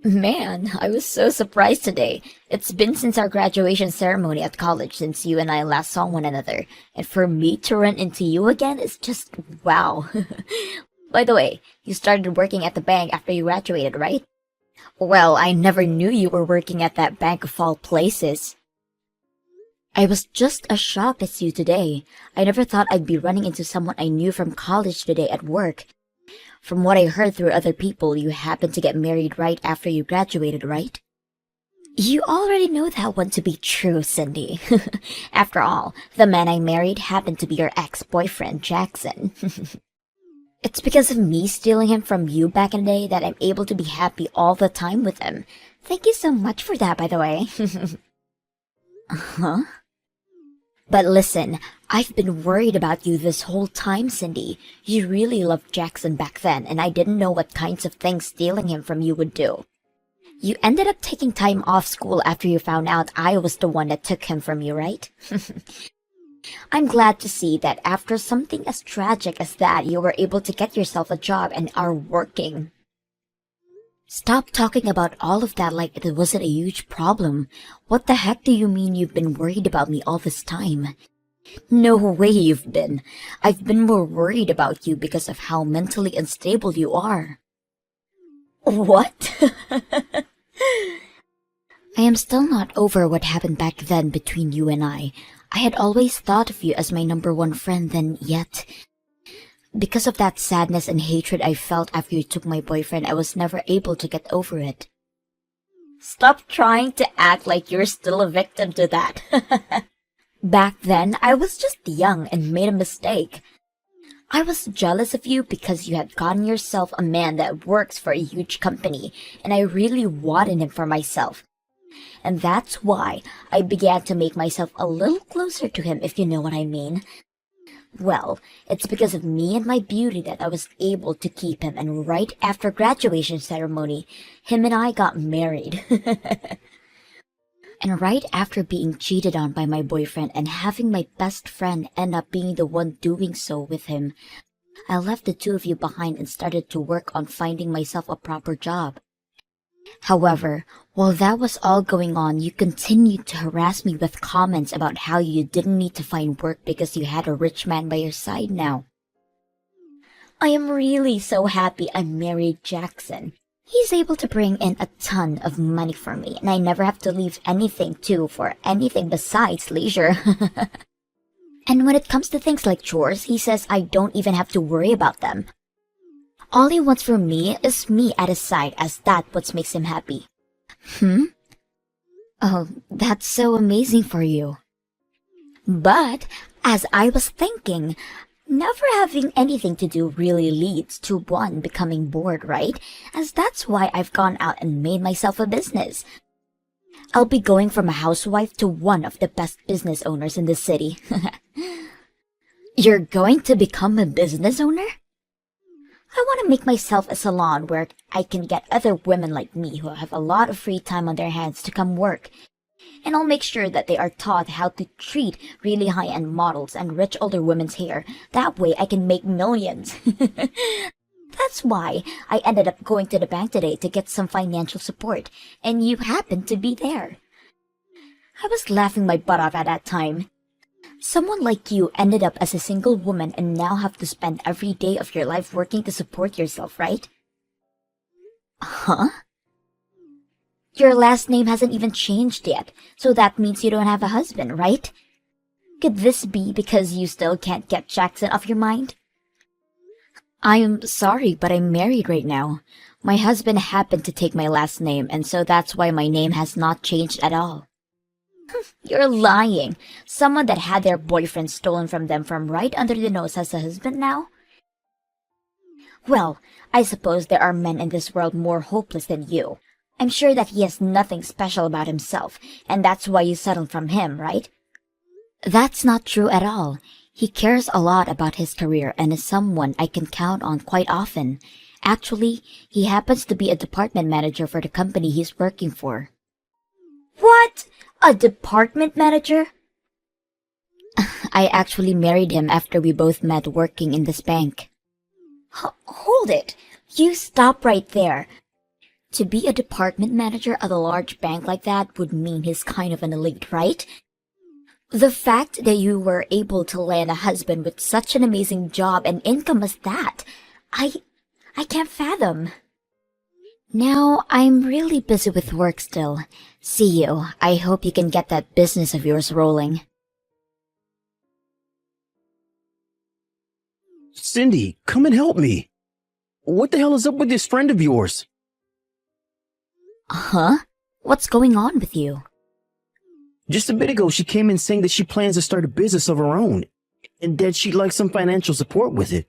Man, I was so surprised today. It's been since our graduation ceremony at college since you and I last saw one another. And for me to run into you again is just wow. By the way, you started working at the bank after you graduated, right? Well, I never knew you were working at that bank of all places. I was just as shocked as you today. I never thought I'd be running into someone I knew from college today at work. From what I heard through other people, you happened to get married right after you graduated, right? You already know that one to be true, Cindy. After all, the man I married happened to be your ex-boyfriend, Jackson. It's because of me stealing him from you back in the day that I'm able to be happy all the time with him. Thank you so much for that, by the way. Huh? But listen, I've been worried about you this whole time, Cindy. You really loved Jackson back then, and I didn't know what kinds of things stealing him from you would do. You ended up taking time off school after you found out I was the one that took him from you, right? I'm glad to see that after something as tragic as that, you were able to get yourself a job and are working. Stop talking about all of that like it wasn't a huge problem. What the heck do you mean you've been worried about me all this time? No way you've been. I've been more worried about you because of how mentally unstable you are. What? I am still not over what happened back then between you and I. I had always thought of you as my number one friend, then yet because of that sadness and hatred I felt after you took my boyfriend, I was never able to get over it. Stop trying to act like you're still a victim to that. Back then, I was just young and made a mistake. I was jealous of you because you had gotten yourself a man that works for a huge company, and I really wanted him for myself. And that's why I began to make myself a little closer to him, if you know what I mean. Well, it's because of me and my beauty that I was able to keep him, and right after graduation ceremony, him and I got married. And right after being cheated on by my boyfriend and having my best friend end up being the one doing so with him, I left the two of you behind and started to work on finding myself a proper job. However, while that was all going on, you continued to harass me with comments about how you didn't need to find work because you had a rich man by your side now. I am really so happy I married Jackson. He's able to bring in a ton of money for me, and I never have to leave anything too for anything besides leisure. And when it comes to things like chores, he says I don't even have to worry about them. All he wants from me is me at his side, as that's what makes him happy. Oh, that's so amazing for you. But, as I was thinking, never having anything to do really leads to one becoming bored, right? As that's why I've gone out and made myself a business. I'll be going from a housewife to one of the best business owners in the city. You're going to become a business owner? I want to make myself a salon where I can get other women like me who have a lot of free time on their hands to come work. And I'll make sure that they are taught how to treat really high-end models and rich older women's hair. That way I can make millions. That's why I ended up going to the bank today to get some financial support, and you happened to be there. I was laughing my butt off at that time. Someone like you ended up as a single woman and now have to spend every day of your life working to support yourself, right? Huh? Your last name hasn't even changed yet, so that means you don't have a husband, right? Could this be because you still can't get Jackson off your mind? I am sorry, but I'm married right now. My husband happened to take my last name, and so that's why my name has not changed at all. You're lying. Someone that had their boyfriend stolen from them from right under the nose has a husband now? Well, I suppose there are men in this world more hopeless than you. I'm sure that he has nothing special about himself, and that's why you settled from him, right? That's not true at all. He cares a lot about his career and is someone I can count on quite often. Actually, he happens to be a department manager for the company he's working for. What? A department manager? I actually married him after we both met working in this bank. Hold it. You stop right there. To be a department manager at a large bank like that would mean he's kind of an elite, right? The fact that you were able to land a husband with such an amazing job and income as that, I can't fathom. Now, I'm really busy with work still. See you. I hope you can get that business of yours rolling. Cindy, come and help me. What the hell is up with this friend of yours? Huh? What's going on with you? Just a bit ago, she came in saying that she plans to start a business of her own, and that she'd like some financial support with it.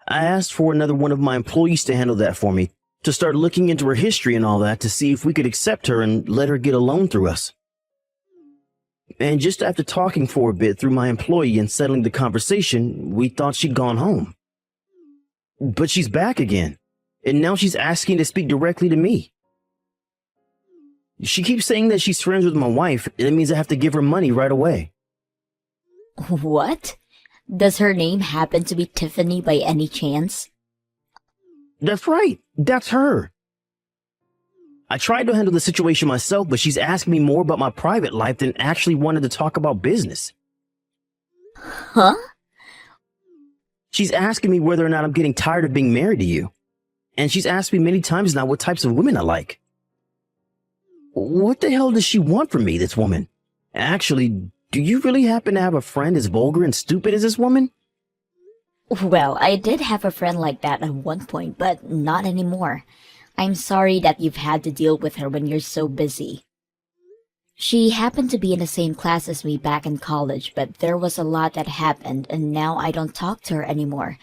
I asked for another one of my employees to handle that for me, to start looking into her history and all that to see if we could accept her and let her get a loan through us. And just after talking for a bit through my employee and settling the conversation, we thought she'd gone home. But she's back again, and now she's asking to speak directly to me. She keeps saying that she's friends with my wife, and it means I have to give her money right away. What? Does her name happen to be Tiffany by any chance? That's right, that's her. I tried to handle the situation myself, but she's asking me more about my private life than actually wanted to talk about business. Huh? She's asking me whether or not I'm getting tired of being married to you. And she's asked me many times now what types of women I like. What the hell does she want from me, this woman? Actually, do you really happen to have a friend as vulgar and stupid as this woman? Well, I did have a friend like that at one point, but not anymore. I'm sorry that you've had to deal with her when you're so busy. She happened to be in the same class as me back in college, but there was a lot that happened and now I don't talk to her anymore.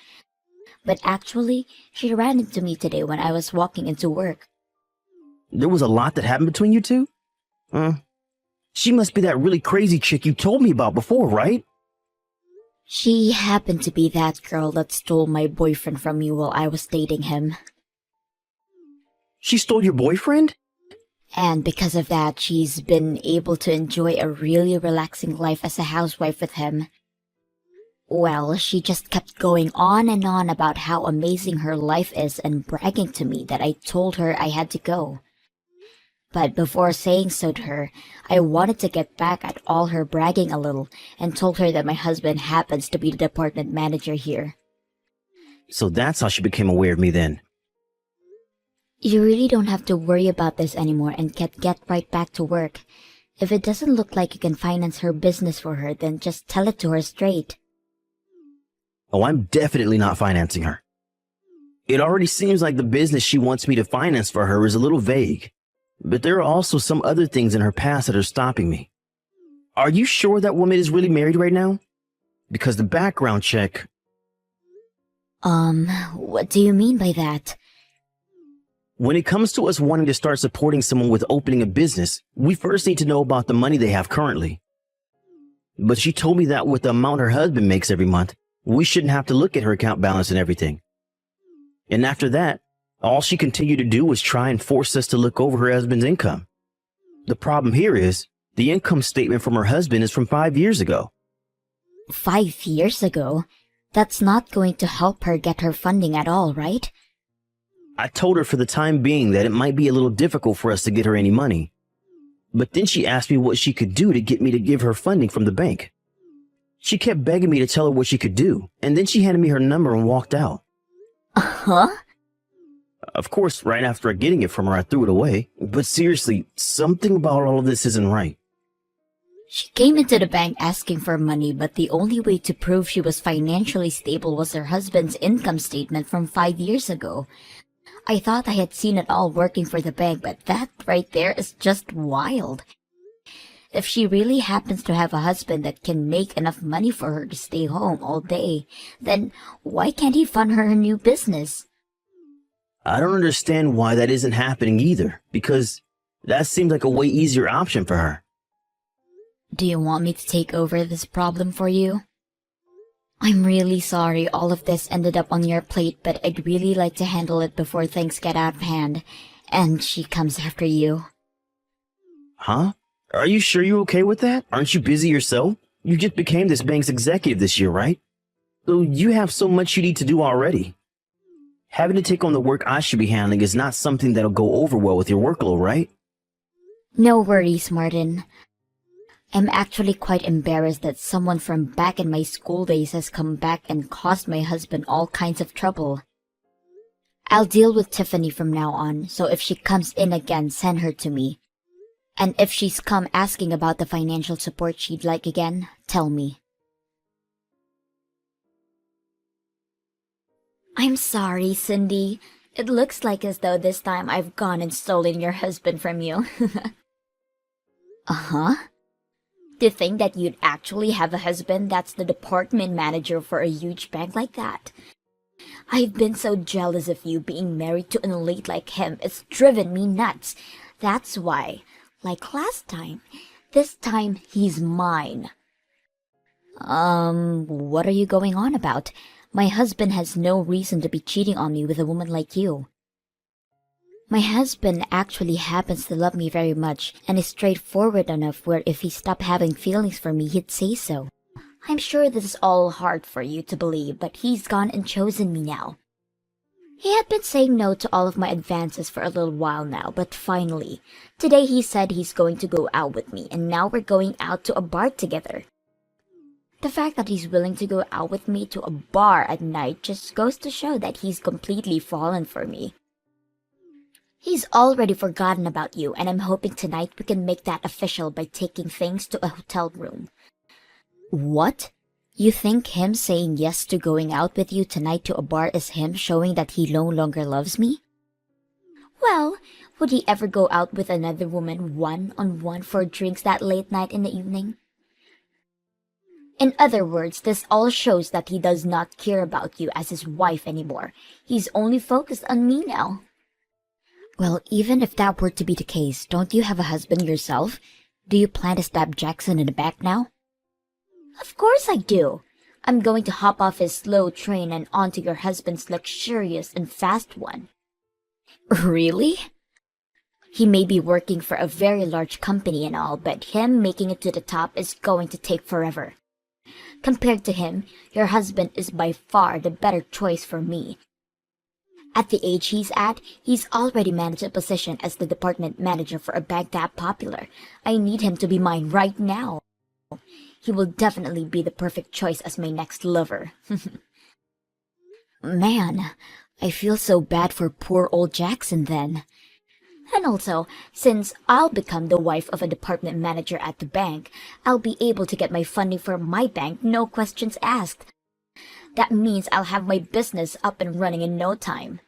But actually, she ran into me today when I was walking into work. There was a lot that happened between you two? She must be that really crazy chick you told me about before, right? She happened to be that girl that stole my boyfriend from me while I was dating him. She stole your boyfriend? And because of that, she's been able to enjoy a really relaxing life as a housewife with him. Well, she just kept going on and on about how amazing her life is and bragging to me that I told her I had to go. But before saying so to her, I wanted to get back at all her bragging a little and told her that my husband happens to be the department manager here. So that's how she became aware of me then. You really don't have to worry about this anymore and get right back to work. If it doesn't look like you can finance her business for her, then just tell it to her straight. Oh, I'm definitely not financing her. It already seems like the business she wants me to finance for her is a little vague. But there are also some other things in her past that are stopping me. Are you sure that woman is really married right now? Because the background check... What do you mean by that? When it comes to us wanting to start supporting someone with opening a business, we first need to know about the money they have currently. But she told me that with the amount her husband makes every month, we shouldn't have to look at her account balance and everything. And after that, all she continued to do was try and force us to look over her husband's income. The problem here is, the income statement from her husband is from 5 years ago. 5 years ago? That's not going to help her get her funding at all, right? I told her for the time being that it might be a little difficult for us to get her any money. But then she asked me what she could do to get me to give her funding from the bank. She kept begging me to tell her what she could do, and then she handed me her number and walked out. Huh? Of course, right after getting it from her, I threw it away. But seriously, something about all of this isn't right. She came into the bank asking for money, but the only way to prove she was financially stable was her husband's income statement from 5 years ago. I thought I had seen it all working for the bank, but that right there is just wild. If she really happens to have a husband that can make enough money for her to stay home all day, then why can't he fund her new business? I don't understand why that isn't happening either, because that seems like a way easier option for her. Do you want me to take over this problem for you? I'm really sorry all of this ended up on your plate, but I'd really like to handle it before things get out of hand, and she comes after you. Huh? Are you sure you're okay with that? Aren't you busy yourself? You just became this bank's executive this year, right? So you have so much you need to do already. Having to take on the work I should be handling is not something that'll go over well with your workload, right? No worries, Martin. I'm actually quite embarrassed that someone from back in my school days has come back and caused my husband all kinds of trouble. I'll deal with Tiffany from now on, so if she comes in again, send her to me. And if she's come asking about the financial support she'd like again, tell me. I'm sorry, Cindy. It looks like as though this time I've gone and stolen your husband from you. Uh-huh. To think that you'd actually have a husband that's the department manager for a huge bank like that. I've been so jealous of you being married to an elite like him. It's driven me nuts. That's why, like last time, this time he's mine. What are you going on about? My husband has no reason to be cheating on me with a woman like you. My husband actually happens to love me very much and is straightforward enough where if he stopped having feelings for me, he'd say so. I'm sure this is all hard for you to believe, but he's gone and chosen me now. He had been saying no to all of my advances for a little while now, but finally, today he said he's going to go out with me, and now we're going out to a bar together. The fact that he's willing to go out with me to a bar at night just goes to show that he's completely fallen for me. He's already forgotten about you, and I'm hoping tonight we can make that official by taking things to a hotel room. What? You think him saying yes to going out with you tonight to a bar is him showing that he no longer loves me? Well, would he ever go out with another woman one-on-one for drinks that late night in the evening? In other words, this all shows that he does not care about you as his wife anymore. He's only focused on me now. Well, even if that were to be the case, don't you have a husband yourself? Do you plan to stab Jackson in the back now? Of course I do. I'm going to hop off his slow train and onto your husband's luxurious and fast one. Really? He may be working for a very large company and all, but him making it to the top is going to take forever. Compared to him, your husband is by far the better choice for me. At the age he's at, he's already managed a position as the department manager for a bank that popular. I need him to be mine right now. He will definitely be the perfect choice as my next lover. Man, I feel so bad for poor old Jackson then. And also, since I'll become the wife of a department manager at the bank, I'll be able to get my funding for my bank, no questions asked. That means I'll have my business up and running in no time.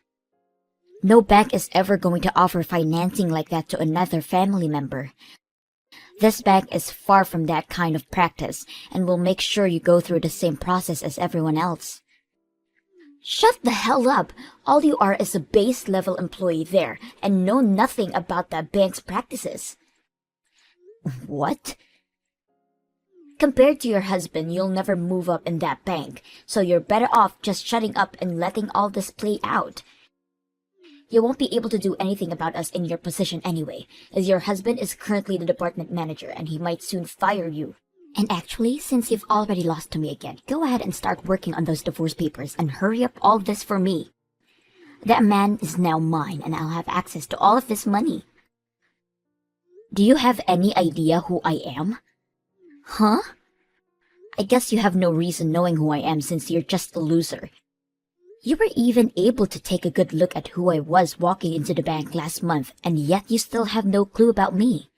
No bank is ever going to offer financing like that to another family member. This bank is far from that kind of practice and will make sure you go through the same process as everyone else. Shut the hell up! All you are is a base-level employee there and know nothing about that bank's practices. What? Compared to your husband, you'll never move up in that bank, so you're better off just shutting up and letting all this play out. You won't be able to do anything about us in your position anyway, as your husband is currently the department manager and he might soon fire you. And actually, since you've already lost to me again, go ahead and start working on those divorce papers and hurry up all this for me. That man is now mine and I'll have access to all of this money. Do you have any idea who I am? Huh? I guess you have no reason knowing who I am since you're just a loser. You were even able to take a good look at who I was walking into the bank last month, and yet you still have no clue about me.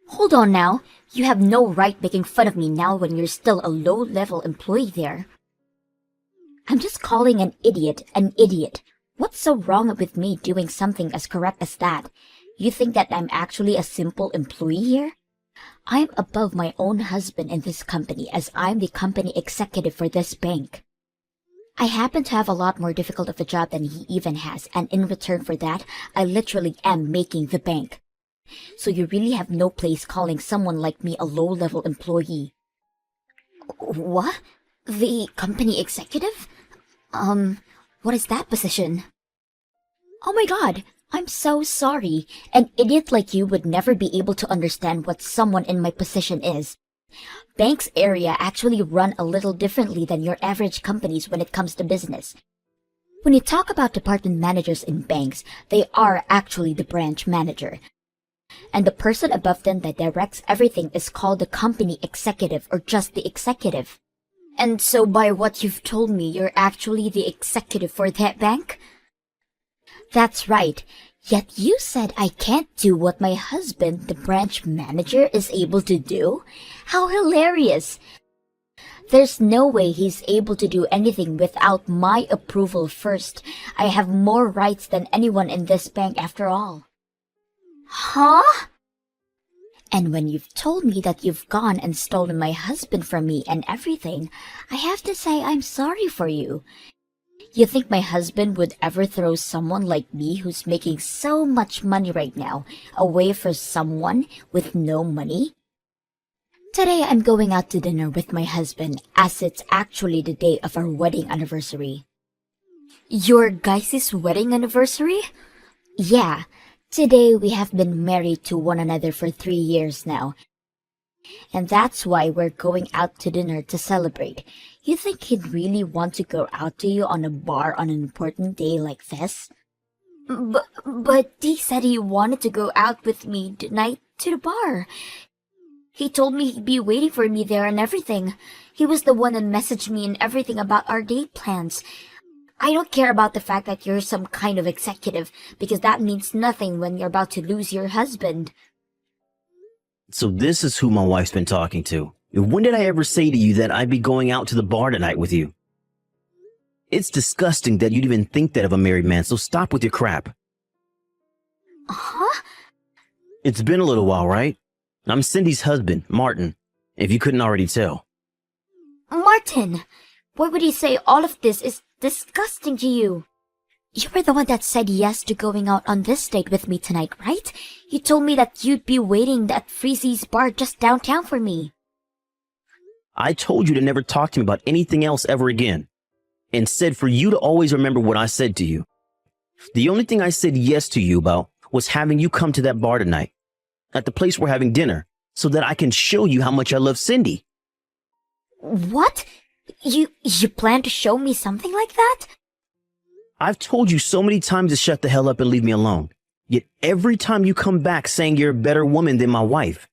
Hold on now, you have no right making fun of me now when you're still a low-level employee there. I'm just calling an idiot an idiot. What's so wrong with me doing something as correct as that? You think that I'm actually a simple employee here? I'm above my own husband in this company as I'm the company executive for this bank. I happen to have a lot more difficult of a job than he even has, and in return for that, I literally am making the bank. So you really have no place calling someone like me a low-level employee. What? The company executive? What is that position? Oh my god, I'm so sorry. An idiot like you would never be able to understand what someone in my position is. Banks area actually run a little differently than your average companies when it comes to business. When you talk about department managers in banks, they are actually the branch manager. And the person above them that directs everything is called the company executive or just the executive. And so by what you've told me, you're actually the executive for that bank? That's right. Yet you said I can't do what my husband, the branch manager, is able to do? How hilarious! There's no way he's able to do anything without my approval first. I have more rights than anyone in this bank after all. Huh? And when you've told me that you've gone and stolen my husband from me and everything, I have to say I'm sorry for you. You think my husband would ever throw someone like me who's making so much money right now away for someone with no money? Today I'm going out to dinner with my husband as it's actually the day of our wedding anniversary. Your guys' wedding anniversary? Yeah, today we have been married to one another for 3 years now. And that's why we're going out to dinner to celebrate. You think he'd really want to go out to you on a bar on an important day like this? But he said he wanted to go out with me tonight to the bar. He told me he'd be waiting for me there and everything. He was the one that messaged me and everything about our date plans. I don't care about the fact that you're some kind of executive, because that means nothing when you're about to lose your husband. So this is who my wife's been talking to. When did I ever say to you that I'd be going out to the bar tonight with you? It's disgusting that you'd even think that of a married man, so stop with your crap. Huh? It's been a little while, right? I'm Cindy's husband, Martin, if you couldn't already tell. Martin! Why would he say all of this is disgusting to you? You were the one that said yes to going out on this date with me tonight, right? You told me that you'd be waiting at Freezy's bar just downtown for me. I told you to never talk to me about anything else ever again, and said for you to always remember what I said to you. The only thing I said yes to you about was having you come to that bar tonight, at the place we're having dinner, so that I can show you how much I love Cindy. What? You plan to show me something like that? I've told you so many times to shut the hell up and leave me alone. Yet every time you come back saying you're a better woman than my wife.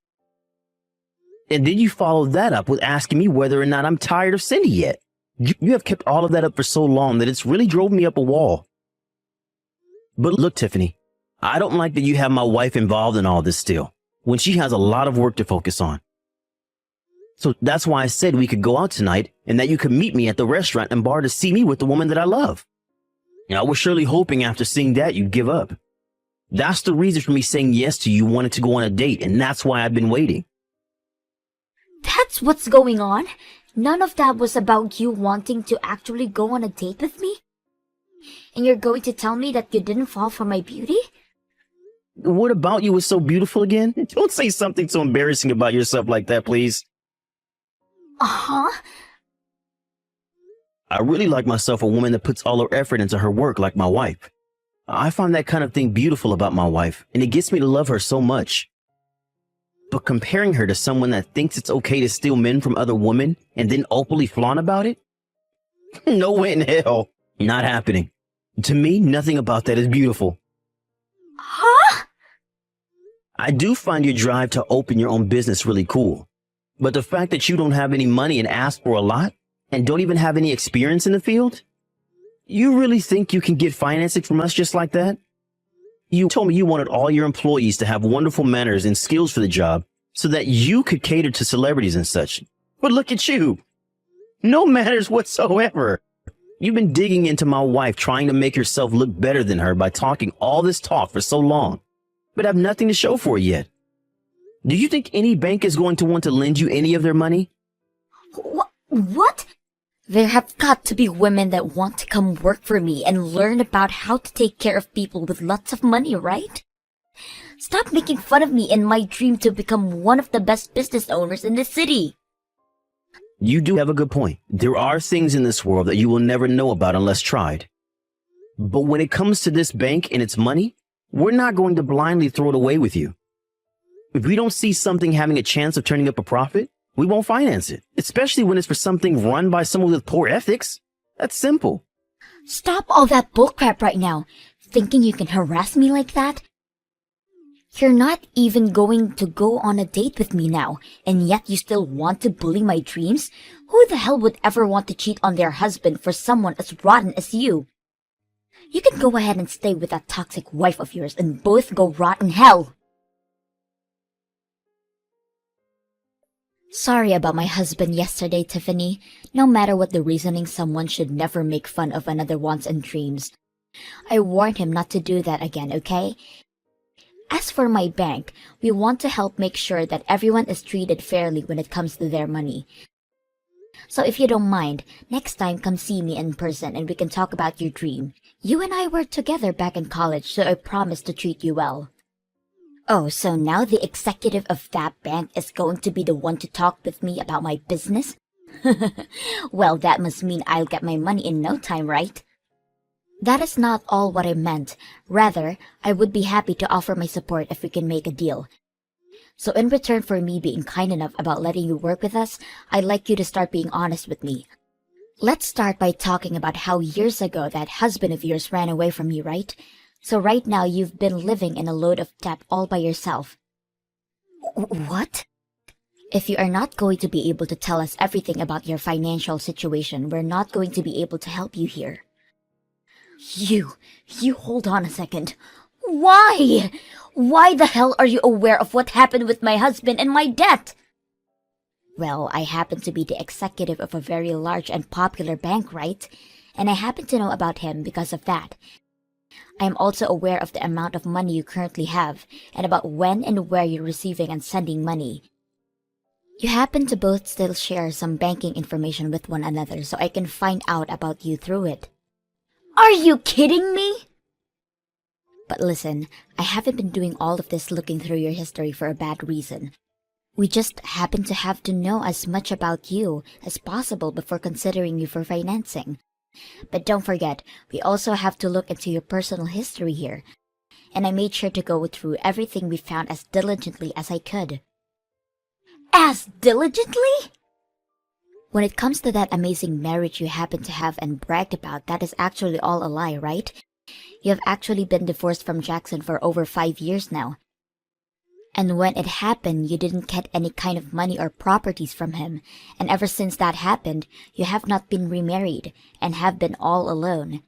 And then you follow that up with asking me whether or not I'm tired of Cindy yet. You have kept all of that up for so long that it's really drove me up a wall. But look, Tiffany, I don't like that you have my wife involved in all this still, when she has a lot of work to focus on. So that's why I said we could go out tonight and that you could meet me at the restaurant and bar to see me with the woman that I love. I was surely hoping after seeing that you'd give up. That's the reason for me saying yes to you wanted to go on a date, and that's why I've been waiting. That's what's going on? None of that was about you wanting to actually go on a date with me? And you're going to tell me that you didn't fall for my beauty? What about you was so beautiful again? Don't say something so embarrassing about yourself like that, please. Uh-huh. I really like myself a woman that puts all her effort into her work like my wife. I find that kind of thing beautiful about my wife, and it gets me to love her so much. But comparing her to someone that thinks it's okay to steal men from other women and then openly flaunt about it? No way in hell. Not happening. To me, nothing about that is beautiful. Huh? I do find your drive to open your own business really cool. But the fact that you don't have any money and ask for a lot, and don't even have any experience in the field? You really think you can get financing from us just like that? You told me you wanted all your employees to have wonderful manners and skills for the job so that you could cater to celebrities and such. But look at you. No manners whatsoever. You've been digging into my wife, trying to make yourself look better than her by talking all this talk for so long, but have nothing to show for it yet. Do you think any bank is going to want to lend you any of their money? What? There have got to be women that want to come work for me and learn about how to take care of people with lots of money, right? Stop making fun of me and my dream to become one of the best business owners in the city. You do have a good point. There are things in this world that you will never know about unless tried. But when it comes to this bank and its money, we're not going to blindly throw it away with you. If we don't see something having a chance of turning up a profit, we won't finance it, especially when it's for something run by someone with poor ethics. That's simple. Stop all that bullcrap right now. Thinking you can harass me like that? You're not even going to go on a date with me now, and yet you still want to bully my dreams? Who the hell would ever want to cheat on their husband for someone as rotten as you? You can go ahead and stay with that toxic wife of yours and both go rot in hell. Sorry about my husband yesterday, Tiffany. No matter what the reasoning, someone should never make fun of another wants and dreams. I warned him not to do that again, okay? As for my bank, we want to help make sure that everyone is treated fairly when it comes to their money. So if you don't mind, next time come see me in person and we can talk about your dream. You and I were together back in college, so I promise to treat you well. Oh, so now the executive of that bank is going to be the one to talk with me about my business? Well, that must mean I'll get my money in no time, right? That is not all what I meant. Rather, I would be happy to offer my support if we can make a deal. So in return for me being kind enough about letting you work with us, I'd like you to start being honest with me. Let's start by talking about how years ago that husband of yours ran away from you, right? So right now you've been living in a load of debt all by yourself. What? If you are not going to be able to tell us everything about your financial situation, we're not going to be able to help you here. You hold on a second. Why? Why the hell are you aware of what happened with my husband and my debt? Well, I happen to be the executive of a very large and popular bank, right? And I happen to know about him because of that. I am also aware of the amount of money you currently have, and about when and where you're receiving and sending money. You happen to both still share some banking information with one another, so I can find out about you through it. Are you kidding me? But listen, I haven't been doing all of this looking through your history for a bad reason. We just happen to have to know as much about you as possible before considering you for financing. But don't forget, we also have to look into your personal history here. And I made sure to go through everything we found as diligently as I could. As diligently? When it comes to that amazing marriage you happen to have and bragged about, that is actually all a lie, right? You have actually been divorced from Jackson for over 5 years now. And when it happened, you didn't get any kind of money or properties from him. And ever since that happened, you have not been remarried and have been all alone.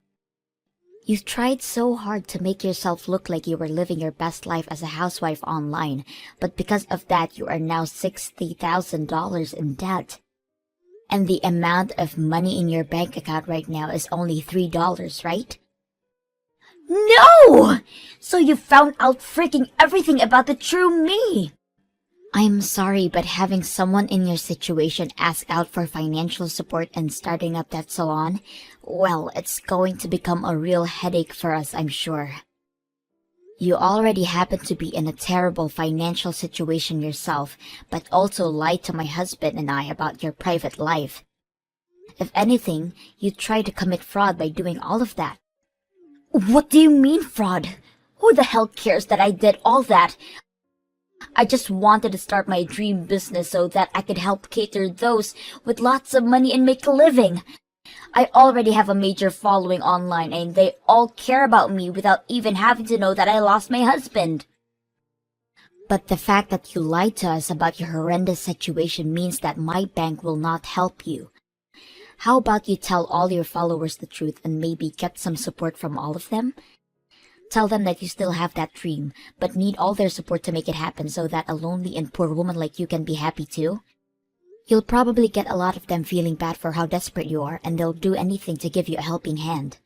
You've tried so hard to make yourself look like you were living your best life as a housewife online, but because of that, you are now $60,000 in debt. And the amount of money in your bank account right now is only $3, right? No! So you found out freaking everything about the true me! I'm sorry, but having someone in your situation ask out for financial support and starting up that salon, well, it's going to become a real headache for us, I'm sure. You already happen to be in a terrible financial situation yourself, but also lied to my husband and I about your private life. If anything, you tried to commit fraud by doing all of that. What do you mean fraud? Who the hell cares that I did all that? I just wanted to start my dream business so that I could help cater those with lots of money and make a living. I already have a major following online and they all care about me without even having to know that I lost my husband. But the fact that you lied to us about your horrendous situation means that my bank will not help you. How about you tell all your followers the truth and maybe get some support from all of them? Tell them that you still have that dream, but need all their support to make it happen so that a lonely and poor woman like you can be happy too. You'll probably get a lot of them feeling bad for how desperate you are, and they'll do anything to give you a helping hand.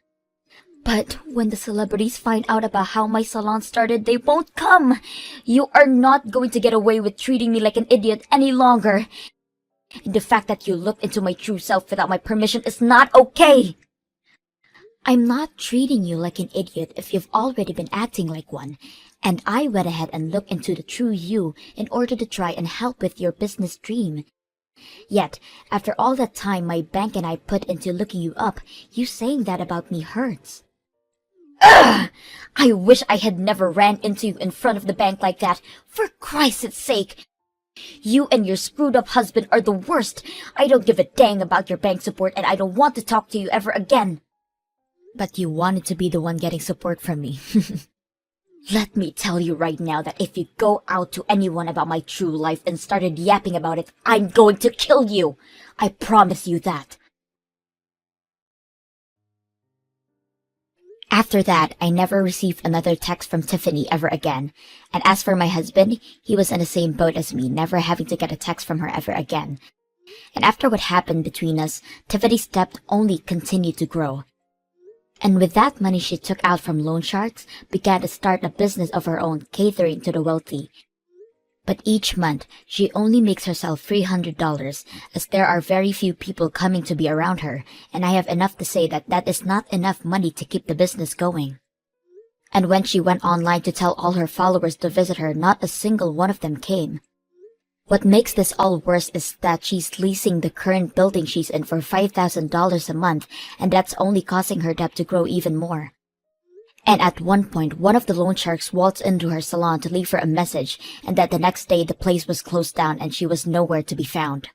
But when the celebrities find out about how my salon started, they won't come. You are not going to get away with treating me like an idiot any longer. And the fact that you looked into my true self without my permission is not okay. I'm not treating you like an idiot if you've already been acting like one, and I went ahead and looked into the true you in order to try and help with your business dream. Yet, after all that time my bank and I put into looking you up, you saying that about me hurts. Ugh! I wish I had never ran into you in front of the bank like that, for Christ's sake! You and your screwed up husband are the worst. I don't give a dang about your bank support and I don't want to talk to you ever again. But you wanted to be the one getting support from me. Let me tell you right now that if you go out to anyone about my true life and started yapping about it, I'm going to kill you. I promise you that. After that, I never received another text from Tiffany ever again. And as for my husband, he was in the same boat as me, never having to get a text from her ever again. And after what happened between us, Tiffany's debt only continued to grow. And with that money she took out from loan sharks, began to start a business of her own, catering to the wealthy. But each month, she only makes herself $300, as there are very few people coming to be around her, and I have enough to say that that is not enough money to keep the business going. And when she went online to tell all her followers to visit her, not a single one of them came. What makes this all worse is that she's leasing the current building she's in for $5,000 a month, and that's only causing her debt to grow even more. And at one point, one of the loan sharks waltzed into her salon to leave her a message, and that the next day the place was closed down and she was nowhere to be found.